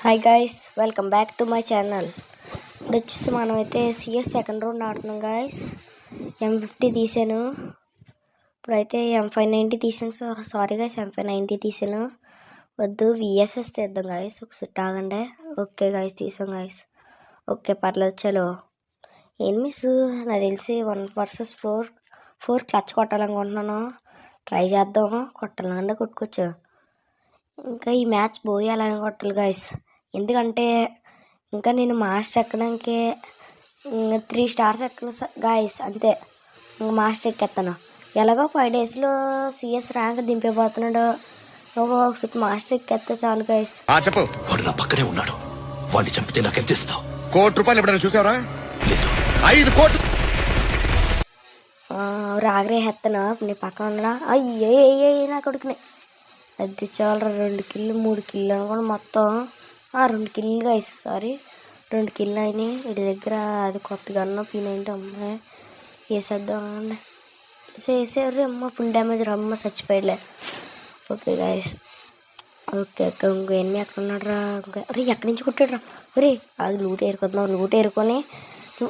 Hi guys, welcome back to my channel. ఇప్పుడు వచ్చేసి మనమైతే సిఎస్ సెకండ్ రౌండ్ ఆడుతున్నాం గైస్. M50 తీసాను, ఇప్పుడైతే M590 తీసాను. సారీ గైస్, M590 తీసాను. వద్దు, VSS తీద్దాం గైస్. ఒకసారి ఆగండి. ఓకే గైస్, తీసాం గైస్. ఓకే, పర్లేదు. చలో. ఏం మిస్, నాకు తెలిసి 1 vs 4 క్లచ్ కొట్టాలనుకుంటున్నాను. ట్రై చేద్దాం. కొట్టాలంటే కొట్టుకోవచ్చు. ఇంకా ఈ మ్యాచ్ పోయాలని కొట్టాలి గైస్, ఎందుకంటే ఇంకా నేను మాస్టర్ ఎక్కడానికి 3 stars ఎక్కను గాయస్. అంతే, ఇంకా మాస్టర్ ఎక్కేస్తాను. ఎలాగో 5 daysలో సిఎస్ ర్యాంక్ దింపేపోతున్నాడు. ఒకసారి మాస్టర్ ఎక్కేస్తే చాలు గైస్. చెప్పు. వాడు నా పక్కనే ఉన్నాడు. వాడిని చంపితే నాకు ఎంత ఇస్తావు? ₹1 ఎప్పుడైనా చూసావరా? లేదు. 5 కోట్లు. రాగరేహేస్తాను నీ పక్కన ఉండడా. అయ్యే నా కొడుకుని అది చాలరా. 2 kills 3 kills అనుకోండి మొత్తం. 2 kills గైస్, సారీ 2 kills అయినాయి. వీటి దగ్గర అది కొత్తగా P90 అమ్మాయి వేసేద్దామండి. వేసేసారు అమ్మ, ఫుల్ డ్యామేజ్ రమ్మ, చచ్చిపోయలే. Okay guys, okay. ఇంకో ఎన్ని ఎక్కడ ఉన్నాడు రా? అరే ఎక్కడి నుంచి కొట్టాడు రా? అరే అది లూట్ ఏరుకుందాం. లూట్ ఏరుకొని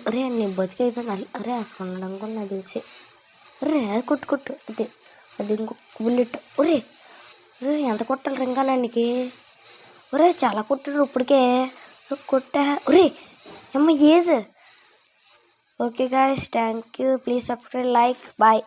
అరే నీ బతికి అయిపోయింది. అరే అక్కడ ఉన్నాడు అనుకోండి నాకు తెలిసి. అరే అది కొట్టు అది ఇంకో బుల్లెట్. ఒరే ఎంత కొట్టాలి ఇంకా నన్నుకి? ఒరే చాలా కొట్టారు ఇప్పటికే. కొట్టా. ఒరే అమ్మ age. Okay guys, thank you. Please subscribe, like, bye.